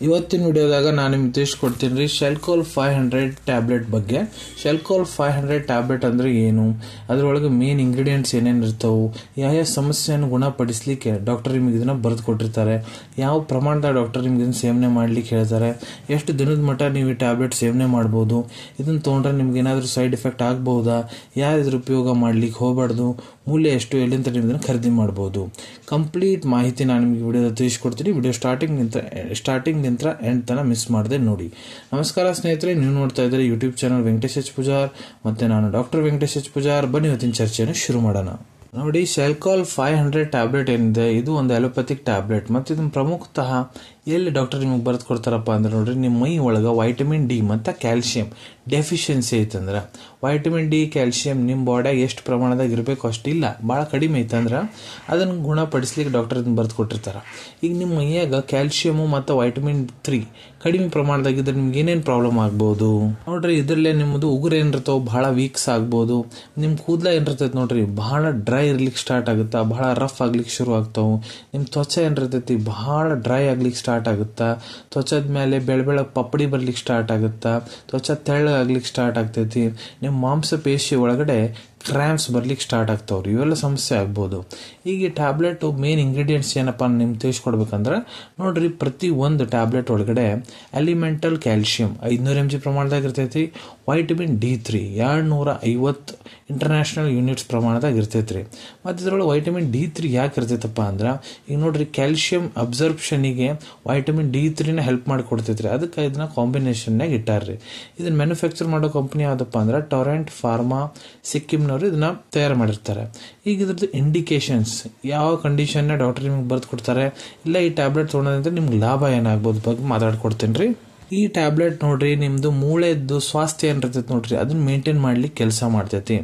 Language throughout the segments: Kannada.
ಇವತ್ತಿನ ವಿಡಿಯೋದಾಗ ನಾನು ನಿಮ್ಗೆ ತಿಳಿಸ್ಕೊಡ್ತೀನಿ ರೀ ಶೆಲ್ಕೋಲ್ 500 ಟ್ಯಾಬ್ಲೆಟ್ ಬಗ್ಗೆ. ಶೆಲ್ಕೋಲ್ 500 ಟ್ಯಾಬ್ಲೆಟ್ ಅಂದ್ರೆ ಏನು, ಅದರೊಳಗೆ ಮೇನ್ ಇಂಗ್ರೀಡಿಯೆಂಟ್ಸ್ ಏನೇನು ಇರ್ತಾವೆ, ಯಾವ ಸಮಸ್ಯೆಯನ್ನು ಗುಣಪಡಿಸ್ಲಿಕ್ಕೆ ಡಾಕ್ಟರ್ ನಿಮ್ಗೆ ಇದನ್ನ ಬರೆದು ಕೊಟ್ಟಿರ್ತಾರೆ, ಯಾವ ಪ್ರಮಾಣದ ಡಾಕ್ಟರ್ ನಿಮ್ಗೆ ಇದನ್ನ ಸೇವನೆ ಮಾಡ್ಲಿಕ್ಕೆ ಹೇಳ್ತಾರೆ, ಎಷ್ಟು ದಿನದ ಮಟ್ಟ ನೀವು ಈ ಟ್ಯಾಬ್ಲೆಟ್ ಸೇವನೆ ಮಾಡ್ಬೋದು, ಇದನ್ನ ತೊಗೊಂಡ್ರೆ ನಿಮ್ಗೆ ಏನಾದರೂ ಸೈಡ್ ಎಫೆಕ್ಟ್ ಆಗ್ಬಹುದಾ, ಯಾರು ಇದ್ರ ಉಪಯೋಗ ಮಾಡ್ಲಿಕ್ಕೆ ಹೋಗಬಾರ್ದು, ಮೂಲ್ಯ ಎಷ್ಟು, ಎಲ್ಲಿಂದ ನೀವು ಇದನ್ನು ಖರೀದಿ ಮಾಡ್ಬೋದು, ಕಂಪ್ಲೀಟ್ ಮಾಹಿತಿ ನಾನು ನಿಮಗೆ ವಿಡಿಯೋದ ತಿಳಿಸ್ಕೊಡ್ತೀನಿ. ವಿಡಿಯೋ ಸ್ಟಾರ್ಟಿಂಗ್ ನಿಂತ ಎಂಡ್ ತನಕ ಮಿಸ್ ಮಾಡದೆ ನೋಡಿ. ನಮಸ್ಕಾರ ಸ್ನೇಹಿತರೆ, ನೀವು ನೋಡ್ತಾ ಇದ್ದಾರೆ YouTube channel Venkatesh H Pujar, ಮತ್ತೆ ನಾನು ಡಾಕ್ಟರ್ ವೆಂಕಟೇಶ್ ಎಚ್ ಪೂಜಾರ್. ಬನ್ನಿ ಇವತ್ತಿನ ಚರ್ಚೆಯನ್ನು ಶುರು ಮಾಡೋಣ. ನೋಡಿ, ಶೆಲ್ಕೋಲ್ 500 ಟ್ಯಾಬ್ಲೆಟ್ ಏನಿದೆ ಇದು ಒಂದು ಅಲೋಪತಿಕ್ ಟ್ಯಾಬ್ಲೆಟ್. ಮತ್ತು ಇದನ್ನು ಪ್ರಮುಖತಃ ಎಲ್ಲಿ ಡಾಕ್ಟರ್ ನಿಮಗೆ ಬರೆದು ಕೊಡ್ತಾರಪ್ಪ ಅಂದ್ರೆ ನೋಡ್ರಿ, ನಿಮ್ಮ ಮೈ ಒಳಗೆ ವೈಟಮಿನ್ ಡಿ ಮತ್ತು ಕ್ಯಾಲ್ಸಿಯಂ ಡೆಫಿಷಿಯನ್ಸಿ ಐತಂದ್ರೆ, ವೈಟಮಿನ್ ಡಿ ಕ್ಯಾಲ್ಸಿಯಂ ನಿಮ್ಮ ಬಾಡಿಯಾಗ ಎಷ್ಟು ಪ್ರಮಾಣದಾಗ ಇರಬೇಕು ಅಷ್ಟಿಲ್ಲ, ಭಾಳ ಕಡಿಮೆ ಐತಂದ್ರೆ ಅದನ್ನು ಗುಣಪಡಿಸ್ಲಿಕ್ಕೆ ಡಾಕ್ಟರ್ ಇದನ್ನು ಬರೆದು ಕೊಟ್ಟಿರ್ತಾರೆ. ಈಗ ನಿಮ್ಮ ಮೈಯಾಗ ಕ್ಯಾಲ್ಸಿಯಮು ಮತ್ತು ವೈಟಮಿನ್ 3 ಕಡಿಮೆ ಪ್ರಮಾಣದಾಗಿದ್ರೆ ನಿಮ್ಗೆ ಏನೇನು ಪ್ರಾಬ್ಲಮ್ ಆಗ್ಬೋದು ನೋಡ್ರಿ. ಇದರಲ್ಲೇ ನಿಮ್ಮದು ಉಗುರು ಏನಿರ್ತಾವೆ ಭಾಳ ವೀಕ್ಸ್ ಆಗ್ಬೋದು, ನಿಮ್ಮ ಕೂದಲ ಏನಿರ್ತೈತೆ ನೋಡ್ರಿ ಭಾಳ ಡ್ರೈ ಇರ್ಲಿಕ್ಕೆ ಸ್ಟಾರ್ಟ್ ಆಗುತ್ತಾ, ಭಾಳ ರಫ್ ಆಗ್ಲಿಕ್ಕೆ ಶುರು ಆಗ್ತಾವೆ. ನಿಮ್ಮ ತ್ವಚೆ ಏನಿರ್ತೈತಿ ಭಾಳ ಡ್ರೈ ಆಗ್ಲಿಕ್ಕೆ ಸ್ಟಾರ್ಟ್ ಆಗುತ್ತಾ, ತ್ವಚದ ಮೇಲೆ ಬೆಳ ಪಪ್ಪಡಿ ಬರ್ಲಿಕ್ಕೆ ಸ್ಟಾರ್ಟ್ ಆಗುತ್ತಾ, ತ್ವಚೆ ತೆಳ್ಳಗಾಗ್ಲಿಕ್ಕೆ ಸ್ಟಾರ್ಟ್ ಆಗ್ತೈತಿ, ನಿಮ್ಮ ಮಾಂಸಪೇಶಿ ಒಳಗಡೆ ಕ್ರ್ಯಾಂಪ್ಸ್ ಬರ್ಲಿಕ್ಕೆ ಸ್ಟಾರ್ಟ್ ಆಗ್ತಾವ್ರಿ. ಇವೆಲ್ಲ ಸಮಸ್ಯೆ ಆಗ್ಬೋದು. ಈಗ ಈ ಟ್ಯಾಬ್ಲೆಟ್ ಮೇನ್ ಇಂಗ್ರೀಡಿಯೆಂಟ್ಸ್ ಏನಪ್ಪ ನಿಮ್ಗೆ ತಿಳಿಸ್ಕೊಡ್ಬೇಕಂದ್ರೆ ನೋಡ್ರಿ, ಪ್ರತಿ ಒಂದು ಟ್ಯಾಬ್ಲೆಟ್ ಒಳಗಡೆ ಎಲಿಮೆಂಟಲ್ ಕ್ಯಾಲ್ಸಿಯಂ 500 mg ಪ್ರಮಾಣದಾಗ ಇರ್ತೈತಿ, ವೈಟಮಿನ್ D3 250 ಇಂಟರ್ನ್ಯಾಷನಲ್ ಯೂನಿಟ್ಸ್ ಪ್ರಮಾಣದಾಗ ಇರ್ತೈತ್ರಿ. ಮತ್ತು ಇದರೊಳಗೆ ವೈಟಮಿನ್ D3 ಯಾಕೆ ಇರ್ತೈತಪ್ಪ ಅಂದ್ರೆ, ಈಗ ನೋಡ್ರಿ ಕ್ಯಾಲ್ಸಿಯಂ ಅಬ್ಸರ್ಪ್ಷನಿಗೆ ವೈಟಮಿನ್ D3ನ ಹೆಲ್ಪ್ ಮಾಡಿಕೊಡ್ತೈತ್ರಿ. ಅದಕ್ಕೆ ಇದನ್ನ ಕಾಂಬಿನೇಷನ್ನಾಗ ಇಟ್ಟಾರ್ರಿ. ಇದನ್ನ ಮ್ಯಾನುಫ್ಯಾಕ್ಚರ್ ಮಾಡೋ ಕಂಪ್ನಿ ಯಾವುದಪ್ಪ ಅಂದ್ರೆ ಟೊರೆಂಟ್ ಫಾರ್ಮಾ ಸಿಕ್ಕಿಂನವರು ಇದನ್ನ ತಯಾರು ಮಾಡಿರ್ತಾರೆ. ಈಗ ಇದ್ರದ್ದು ಇಂಡಿಕೇಶನ್ಸ್ ಯಾವ ಕಂಡೀಷನ್ನ ಡಾಕ್ಟರ್ ನಿಮ್ಗೆ ಬರೆದು ಕೊಡ್ತಾರೆ, ಇಲ್ಲ ಈ ಟ್ಯಾಬ್ಲೆಟ್ ತೊಗೊಳೋದ್ರಿಂದ ನಿಮ್ಗೆ ಲಾಭ ಏನಾಗ್ಬೋದು ಬಗ್ಗೆ ಮಾತಾಡ್ಕೊಡ್ತೀನಿ ರೀ. ಈ ಟ್ಯಾಬ್ಲೆಟ್ ನೋಡ್ರಿ ನಿಮ್ದು ಮೂಳೆದ್ದು ಸ್ವಾಸ್ಥ್ಯ ಏನಿರ್ತೈತಿ ನೋಡ್ರಿ ಅದನ್ನ ಮೇಂಟೈನ್ ಮಾಡ್ಲಿಕ್ಕೆ ಕೆಲಸ ಮಾಡ್ತೈತಿ.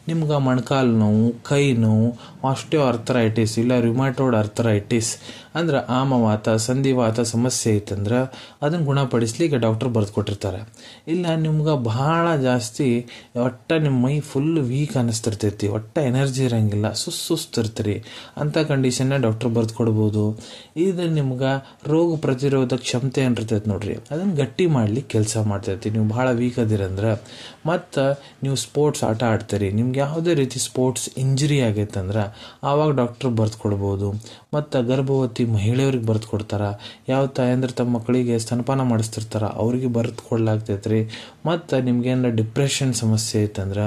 ನಿಮ್ಗೆ ಮೊಣಕಾಲು ನೋವು, ಕೈ ನೋವು, ಆಸ್ಟಿಯೋಆರ್ಥರೈಟಿಸ್ ಇಲ್ಲ ರುಮ್ಯಾಟೋಯ್ಡ್ ಆರ್ಥರೈಟಿಸ್ ಅಂದ್ರೆ ಆಮವಾತ ಸಂಧಿವಾತ ಸಮಸ್ಯೆ ಐತಂದ್ರೆ ಅದನ್ನು ಗುಣಪಡಿಸ್ಲಿಕ್ಕೆ ಡಾಕ್ಟರ್ ಬರೆದು ಕೊಟ್ಟಿರ್ತಾರೆ. ಇಲ್ಲ ನಿಮ್ಗೆ ಭಾಳ ಜಾಸ್ತಿ ಒಟ್ಟ ನಿಮ್ಮ ಮೈ ಫುಲ್ ವೀಕ್ ಅನ್ನಿಸ್ತಿರ್ತೈತಿ, ಒಟ್ಟ ಎನರ್ಜಿ ಇರಂಗಿಲ್ಲ, ಸುಸ್ತಿರ್ತೀರಿ, ಅಂಥ ಕಂಡೀಷನ್ನ ಡಾಕ್ಟರ್ ಬರೆದು ಕೊಡ್ಬೋದು. ಇದು ನಿಮ್ಗೆ ರೋಗ ಪ್ರತಿರೋಧಕ ಕ್ಷಮತೆ ಏನಿರ್ತೈತಿ ನೋಡ್ರಿ ಅದನ್ನು ಗಟ್ಟಿ ಮಾಡ್ಲಿಕ್ಕೆ ಕೆಲಸ ಮಾಡ್ತೈತಿ. ನೀವು ಭಾಳ ವೀಕ್ ಅದಿರಂದ್ರೆ ಮತ್ತು ನೀವು ಸ್ಪೋರ್ಟ್ಸ್ ಆಟ ಆಡ್ತೀರಿ, ನಿಮ್ಗೆ ಯಾವುದೇ ರೀತಿ ಸ್ಪೋರ್ಟ್ಸ್ ಇಂಜರಿ ಆಗೈತಂದ್ರೆ ಆವಾಗ ಡಾಕ್ಟರ್ ಬರೆದು ಕೊಡ್ಬೋದು. ಮತ್ತು ಗರ್ಭವತಿ ಮಹಿಳೆಯವ್ರಿಗೆ ಬರೆದು ಕೊಡ್ತಾರ, ಯಾವ ತಾಯಂದ್ರೆ ತಮ್ಮ ಮಕ್ಕಳಿಗೆ ಸ್ತನಪಾನ ಮಾಡಿಸ್ತಿರ್ತಾರ ಅವ್ರಿಗೆ ಬರೆದು ಕೊಡ್ಲಾಗ್ತೈತ್ರಿ. ಮತ್ತು ನಿಮ್ಗೇನಾರ ಡಿಪ್ರೆಷನ್ ಸಮಸ್ಯೆ ಐತಂದ್ರೆ,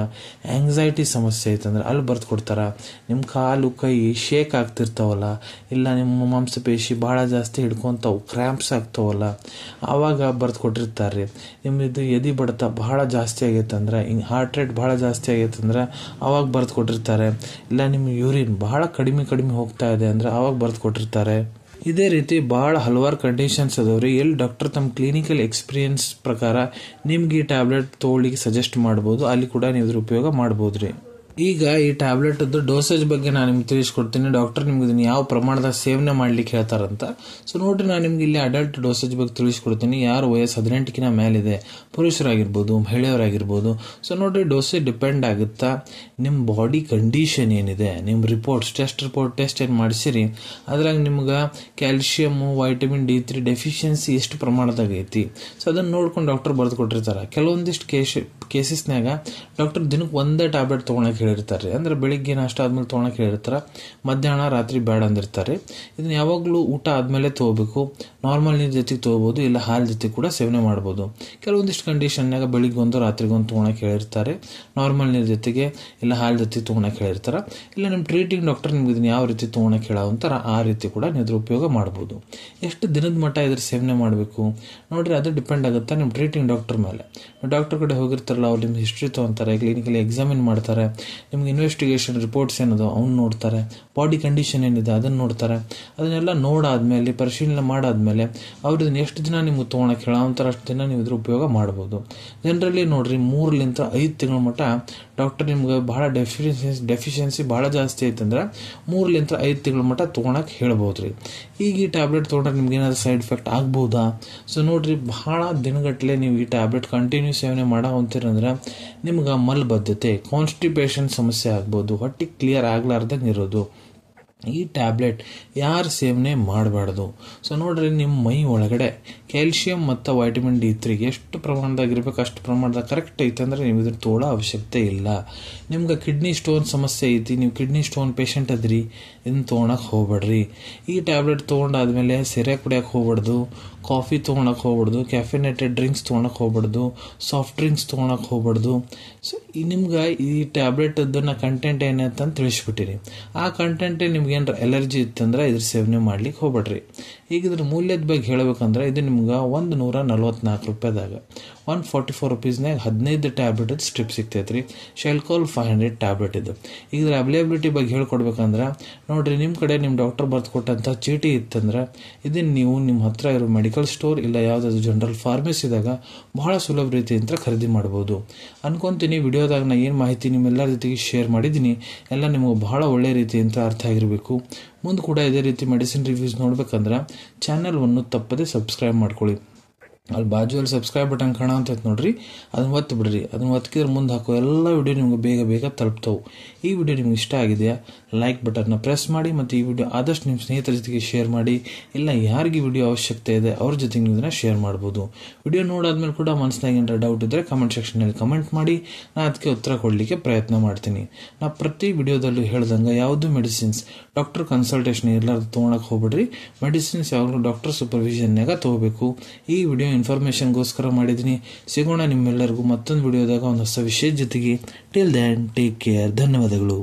ಆಂಗ್ಸೈಟಿ ಸಮಸ್ಯೆ ಐತಂದ್ರೆ ಅಲ್ಲಿ ಬರೆದು ಕೊಡ್ತಾರ. ನಿಮ್ಮ ಕಾಲು ಕೈ ಶೇಕ್ ಆಗ್ತಿರ್ತಾವಲ್ಲ, ಇಲ್ಲ ನಿಮ್ಮ ಮಾಂಸಪೇಶಿ ಭಾಳ ಜಾಸ್ತಿ ಹಿಡ್ಕೊತಾವು, ಕ್ರ್ಯಾಂಪ್ಸ್ ಆಗ್ತಾವಲ್ಲ, ಆವಾಗ ಬರೆದು ಕೊಟ್ಟಿರ್ತಾರೆ. ನಿಮ್ಮದು ಎದೆ ಬಡಿತ ಭಾಳ ಜಾಸ್ತಿ ಆಗೈತಂದ್ರೆ, ಹಿಂಗೆ ಹಾರ್ಟ್ ರೇಟ್ ಭಾಳ ಜಾಸ್ತಿ ಆಗೈತಂದ್ರೆ ಆವಾಗ ಬರೆದು ಕೊಟ್ಟಿರ್ತಾರೆ. ಇಲ್ಲ ನಿಮ್ಮ ಯೂರಿನ್ ಭಾಳ ಕಡಿಮೆ ಹೋಗ್ತಾ ಇದೆ ಅಂದ್ರೆ ಆವಾಗ ಬರೆದು ಕೊಟ್ಟಿರ್ತಾರೆ. ಇದೇ ರೀತಿ ಭಾಳ ಹಲವಾರು ಕಂಡೀಷನ್ಸ್ ಅದಾವ್ರಿ. ಎಲ್ಲಿ ಡಾಕ್ಟರ್ ತಮ್ಮ ಕ್ಲಿನಿಕಲ್ ಎಕ್ಸ್ಪೀರಿಯನ್ಸ್ ಪ್ರಕಾರ ನಿಮ್ಗೆ ಈ ಟ್ಯಾಬ್ಲೆಟ್ ತೊಗೊಳ್ಳಿಕ್ಕೆ ಸಜೆಸ್ಟ್ ಮಾಡ್ಬೋದು, ಅಲ್ಲಿ ಕೂಡ ನೀವು ಇದ್ರ ಉಪಯೋಗ ಮಾಡ್ಬೋದು ರೀ. ಈಗ ಈ ಟ್ಯಾಬ್ಲೆಟ್ ಡೋಸೇಜ್ ಬಗ್ಗೆ ನಾನು ನಿಮ್ಗೆ ತಿಳಿಸ್ಕೊಡ್ತೀನಿ. ಡಾಕ್ಟರ್ ನಿಮ್ಗೆ ಇದನ್ನು ಯಾವ ಪ್ರಮಾಣದಾಗ ಸೇವನೆ ಮಾಡ್ಲಿಕ್ಕೆ ಹೇಳ್ತಾರಂತ. ಸೊ ನೋಡ್ರಿ, ನಾನು ನಿಮ್ಗೆ ಇಲ್ಲಿ ಅಡಲ್ಟ್ ಡೋಸೇಜ್ ಬಗ್ಗೆ ತಿಳಿಸ್ಕೊಡ್ತೀನಿ. ಯಾರು ವಯಸ್ಸು 18ಕ್ಕಿಂತ ಮೇಲಿದೆ, ಪುರುಷರಾಗಿರ್ಬೋದು ಮಹಿಳೆಯರಾಗಿರ್ಬೋದು. ಸೊ ನೋಡ್ರಿ, ಡೋಸೇಜ್ ಡಿಪೆಂಡ್ ಆಗುತ್ತಾ ನಿಮ್ಮ ಬಾಡಿ ಕಂಡೀಷನ್ ಏನಿದೆ, ನಿಮ್ಮ ರಿಪೋರ್ಟ್ಸ್ ಟೆಸ್ಟ್ ಏನು ಮಾಡಿಸಿರಿ ಅದ್ರಾಗ ನಿಮ್ಗೆ ಕ್ಯಾಲ್ಸಿಯಮು ವೈಟಮಿನ್ D3 ಡೆಫಿಷಿಯನ್ಸಿ ಎಷ್ಟು ಪ್ರಮಾಣದಾಗ ಐತಿ. ಸೊ ಅದನ್ನು ನೋಡ್ಕೊಂಡು ಡಾಕ್ಟರ್ ಬರೆದು ಕೊಟ್ಟಿರ್ತಾರೆ. ಕೆಲವೊಂದಿಷ್ಟು ಕೇಸಸ್ನಾಗ ಡಾಕ್ಟರ್ ದಿನಕ್ಕೆ ಒಂದೇ ಟ್ಯಾಬ್ಲೆಟ್ ತೊಗೊಳಕ್ಕೆ ಹೇಳಿರ್ತಾರೆ. ಅಂದ್ರೆ ಬೆಳಿಗ್ಗೆ ನಾಷ್ಟ ಆದ್ಮೇಲೆ ತೊಗೊಳಕ್ಕೆ ಹೇಳಿರ್ತಾರೆ, ಮಧ್ಯಾಹ್ನ ರಾತ್ರಿ ಬೇಡ ಅಂದಿರ್ತಾರೆ. ಇದನ್ನ ಯಾವಾಗಲೂ ಊಟ ಆದ್ಮೇಲೆ ತಗೋಬೇಕು. ನಾರ್ಮಲ್ ನೀರು ಜೊತೆಗೆ ತಗೋಬಹುದು, ಇಲ್ಲ ಹಾಲು ಜೊತೆ ಕೂಡ ಸೇವನೆ ಮಾಡ್ಬೋದು. ಕೆಲವೊಂದಿಷ್ಟು ಕಂಡೀಷನ್ನಾಗ ಬೆಳಿಗ್ಗೆ ಒಂದು ರಾತ್ರಿಗೊಂದು ತೊಗೊಳಕ್ಕೆ ಹೇಳಿರ್ತಾರೆ, ನಾರ್ಮಲ್ ನೀರು ಜೊತೆಗೆ ಇಲ್ಲ ಹಾಲು ಜೊತೆ ತೊಗೊಳಕ್ಕೆ ಹೇಳಿರ್ತಾರೆ. ಇಲ್ಲ ನಿಮ್ಮ ಟ್ರೀಟಿಂಗ್ ಡಾಕ್ಟರ್ ನಿಮ್ಗೆ ಇದನ್ನ ಯಾವ ರೀತಿ ತೊಗೊಳಕ್ಕೆ ಹೇಳೋಂತಾರ ಆ ರೀತಿ ಕೂಡ ನೀವು ಇದ್ರ ಉಪಯೋಗ ಮಾಡ್ಬೋದು. ಎಷ್ಟು ದಿನದ ಮಟ್ಟ ಇದ್ರ ಸೇವನೆ ಮಾಡಬೇಕು ನೋಡ್ರಿ, ಅದು ಡಿಪೆಂಡ್ ಆಗುತ್ತೆ ನಿಮ್ಮ ಟ್ರೀಟಿಂಗ್ ಡಾಕ್ಟರ್ ಮೇಲೆ. ಡಾಕ್ಟರ್ ಕಡೆ ಹೋಗಿರ್ತಾರಲ್ಲ, ಅವ್ರು ನಿಮ್ಮ ಹಿಸ್ಟ್ರಿ ತೊಗೊಂತಾರೆ, ಕ್ಲಿನಿಕಲಿ ಎಕ್ಸಾಮಿನ್ ಮಾಡ್ತಾರೆ, ನಿಮ್ಗೆ ಇನ್ವೆಸ್ಟಿಗೇಷನ್ ರಿಪೋರ್ಟ್ಸ್ ಏನದು ಅವ್ನು ನೋಡ್ತಾರೆ, ಬಾಡಿ ಕಂಡೀಷನ್ ಏನಿದೆ ಅದನ್ನು ನೋಡ್ತಾರೆ. ಅದನ್ನೆಲ್ಲ ನೋಡಾದ್ಮೇಲೆ ಪರಿಶೀಲನೆ ಮಾಡಾದ್ಮೇಲೆ ಅವ್ರು ಇದನ್ನ ಎಷ್ಟು ದಿನ ನಿಮ್ಗೆ ತೊಗೊಳಕ್ಕೆ ಹೇಳೋಂತಾರ ಅಷ್ಟು ದಿನ ನೀವು ಇದ್ರ ಉಪಯೋಗ ಮಾಡ್ಬೋದು. ಜನರಲಿ ನೋಡ್ರಿ 3-5 ತಿಂಗಳ ಮಟ್ಟ ಡಾಕ್ಟರ್ ನಿಮ್ಗೆ ಭಾಳ ಡೆಫಿಷಿಯನ್ಸಿ ಭಾಳ ಜಾಸ್ತಿ ಐತಂದ್ರೆ 3-5 ತಿಂಗಳ ಮಟ್ಟ ತೊಗೊಳಕ್ಕೆ ಹೇಳ್ಬೋದು ರೀ. ಈಗ ಈ ಟ್ಯಾಬ್ಲೆಟ್ ತೊಗೊಂಡ್ರೆ ನಿಮ್ಗೆ ಏನಾದ್ರು ಸೈಡ್ ಎಫೆಕ್ಟ್ ಆಗ್ಬೋದಾ? ಸೊ ನೋಡ್ರಿ, ಭಾಳ ದಿನಗಟ್ಟಲೆ ನೀವು ಈ ಟ್ಯಾಬ್ಲೆಟ್ ಕಂಟಿನ್ಯೂ ಸೇವನೆ ಮಾಡೋ ಅಂತೀರಂದ್ರೆ ನಿಮ್ಗೆ ಮಲಬದ್ಧತೆ ಕಾನ್ಸ್ಟಿಪೇಷನ್ ಸಮಸ್ಯೆ ಆಗ್ಬೋದು, ಹೊಟ್ಟೆ ಕ್ಲಿಯರ್ ಆಗ್ಲಾರ್ದಂಗೆ ಇರೋದು, ಈ ಟ್ಯಾಬ್ಲೆಟ್ ಯಾರು ಸೇವನೆ ಮಾಡಬಾರ್ದು. ಸೊ ನೋಡ್ರಿ, ನಿಮ್ಮ ಮೈ ಒಳಗಡೆ ಕ್ಯಾಲ್ಶಿಯಂ ಮತ್ತು ವೈಟಮಿನ್ D3 ಎಷ್ಟು ಪ್ರಮಾಣದಾಗಿರ್ಬೇಕು ಅಷ್ಟು ಪ್ರಮಾಣದಾಗ ಕರೆಕ್ಟ್ ಐತೆ ಅಂದರೆ ನೀವು ಇದನ್ನು ತೊಗೊಳ್ಳೋ ಅವಶ್ಯಕತೆ ಇಲ್ಲ. ನಿಮ್ಗೆ ಕಿಡ್ನಿ ಸ್ಟೋನ್ ಸಮಸ್ಯೆ ಐತಿ, ನೀವು ಕಿಡ್ನಿ ಸ್ಟೋನ್ ಪೇಷಂಟ್ ಅದ್ರಿ, ಇದನ್ನು ತೊಗೊಳಕ್ಕೆ ಹೋಗ್ಬೇಡ್ರಿ. ಈ ಟ್ಯಾಬ್ಲೆಟ್ ತೊಗೊಂಡಾದ್ಮೇಲೆ ಸಿರೆ ಕುಡಿಯೋಕೆ ಹೋಗ್ಬಾರ್ದು, ಕಾಫಿ ತೊಗೊಳಕ್ಕೆ ಹೋಗ್ಬಾರ್ದು, ಕ್ಯಾಫಿನೇಟೆಡ್ ಡ್ರಿಂಕ್ಸ್ ತೊಗೊಳಕ್ಕೆ ಹೋಗ್ಬಾರ್ದು, ಸಾಫ್ಟ್ ಡ್ರಿಂಕ್ಸ್ ತೊಗೊಳಕ್ಕೆ ಹೋಗ್ಬಾರ್ದು. ಸೊ ನಿಮ್ಗೆ ಈ ಟ್ಯಾಬ್ಲೆಟದನ್ನು ಕಂಟೆಂಟ್ ಏನಂತ ತಿಳಿಸ್ಬಿಟ್ಟಿರಿ. ಆ ಕಂಟೆಂಟೇ ನಿಮ್ಗೆ ಏನಾರ ಎಲರ್ಜಿ ಇತ್ತಂದ್ರೆ ಇದ್ರ ಸೇವನೆ ಮಾಡ್ಲಿಕ್ಕೆ ಹೋಗ್ಬೇಡ್ರಿ. ಈಗ ಇದ್ರ ಮೂಲ್ಯದ ಬಗ್ಗೆ ಹೇಳಬೇಕಂದ್ರೆ ಇದು ನಿಮ್ಗೆ $144 $144 ರೂಪೀಸ್ನಾಗ 15 ಟ್ಯಾಬ್ಲೆಟ್ ಸ್ಟ್ರಿಪ್ ಸಿಗ್ತೈತ್ರಿ. ಶೆಲ್ಕಾಲ್ 500 ಟ್ಯಾಬ್ಲೆಟ್ ಇದು. ಈಗ ಇದ್ರ ಅವೈಲೇಬಿಲಿಟಿ ಬಗ್ಗೆ ಹೇಳ್ಕೊಡ್ಬೇಕಂದ್ರೆ ನೋಡ್ರಿ, ನಿಮ್ಮ ಕಡೆ ನಿಮ್ಮ ಡಾಕ್ಟರ್ ಬರ್ದು ಕೊಟ್ಟಂಥ ಚೀಟಿ ಇತ್ತಂದ್ರೆ ಇದನ್ನು ನೀವು ನಿಮ್ಮ ಹತ್ರ ಇರೋ ಮೆಡಿಕಲ್ ಸ್ಟೋರ್ ಇಲ್ಲ ಯಾವುದಾದ್ರು ಜನರಲ್ ಫಾರ್ಮಸಿದಾಗ ಬಹಳ ಸುಲಭ ರೀತಿಯಿಂದ ಖರೀದಿ ಮಾಡ್ಬೋದು ಅನ್ಕೊಂತೀನಿ. ವಿಡಿಯೋದಾಗ ನಾ ಏನು ಮಾಹಿತಿ ನಿಮ್ಮೆಲ್ಲರ ಜೊತೆಗೆ ಶೇರ್ ಮಾಡಿದ್ದೀನಿ ಎಲ್ಲ ನಿಮಗೆ ಬಹಳ ಒಳ್ಳೆ ರೀತಿಯಿಂದ ಅರ್ಥ ಆಗಿರಬೇಕು. ಮುಂದೆ ಕೂಡ ಇದೇ ರೀತಿ ಮೆಡಿಸಿನ್ ರಿವ್ಯೂಸ್ ನೋಡ್ಬೇಕಂದ್ರೆ ಚಾನಲ್ವನ್ನು ತಪ್ಪದೆ ಸಬ್ಸ್ಕ್ರೈಬ್ ಮಾಡ್ಕೊಳ್ಳಿ. ಅಲ್ಲಿ ಬಾಜುವಲ್ಲಿ ಸಬ್ಸ್ಕ್ರೈಬ್ ಬಟನ್ ಕಾಣುವಂತ ನೋಡ್ರಿ, ಅದನ್ನ ಒತ್ತು ಬಿಡ್ರಿ. ಅದನ್ನ ಒತ್ತಿದ್ರೆ ಮುಂದೆ ಹಾಕೋ ಎಲ್ಲ ವಿಡಿಯೋ ನಿಮ್ಗೆ ಬೇಗ ತಲುಪ್ತವು. ಈ ವಿಡಿಯೋ ನಿಮ್ಗೆ ಇಷ್ಟ ಆಗಿದೆಯಾ, ಲೈಕ್ ಬಟನ್ನ ಪ್ರೆಸ್ ಮಾಡಿ ಮತ್ತು ಈ ವಿಡಿಯೋ ಆದಷ್ಟು ನಿಮ್ಮ ಸ್ನೇಹಿತರ ಜೊತೆಗೆ ಶೇರ್ ಮಾಡಿ. ಇಲ್ಲ ಯಾರಿಗೆ ವಿಡಿಯೋ ಅವಶ್ಯಕತೆ ಇದೆ ಅವ್ರ ಜೊತೆಗೆ ನೀವು ಇದನ್ನ ಶೇರ್ ಮಾಡ್ಬೋದು. ವಿಡಿಯೋ ನೋಡಾದ್ಮೇಲೆ ಕೂಡ ಮನಸ್ಸಿನಾಗ ಏನಾರ ಡೌಟ್ ಇದ್ದರೆ ಕಮೆಂಟ್ ಸೆಕ್ಷನಲ್ಲಿ ಕಮೆಂಟ್ ಮಾಡಿ, ನಾನು ಅದಕ್ಕೆ ಉತ್ತರ ಕೊಡಲಿಕ್ಕೆ ಪ್ರಯತ್ನ ಮಾಡ್ತೀನಿ. ನಾ ಪ್ರತಿ ವಿಡಿಯೋದಲ್ಲೂ ಹೇಳ್ದಂಗೆ ಯಾವುದು ಮೆಡಿಸಿನ್ಸ್ ಡಾಕ್ಟರ್ ಕನ್ಸಲ್ಟೇಷನ್ ಇರಲಾರ್ದು ತೊಗೊಳಕ್ಕೆ ಹೋಗ್ಬಿಡ್ರಿ. ಮೆಡಿಸಿನ್ಸ್ ಯಾವಾಗಲೂ ಡಾಕ್ಟರ್ ಸೂಪರ್ವಿಷನ್ನಾಗ ತೊಗೋಬೇಕು. ಈ ವಿಡಿಯೋ ಇನ್ಫಾರ್ಮೇಷನ್ಗೋಸ್ಕರ ಮಾಡಿದ್ದೀನಿ. ಸಿಗೋಣ ನಿಮ್ಮೆಲ್ಲರಿಗೂ ಮತ್ತೊಂದು ವಿಡಿಯೋದಾಗ ಒಂದು ಹೊಸ ವಿಷಯದ ಜೊತೆಗೆ. Till then take care. ಧನ್ಯವಾದಗಳು.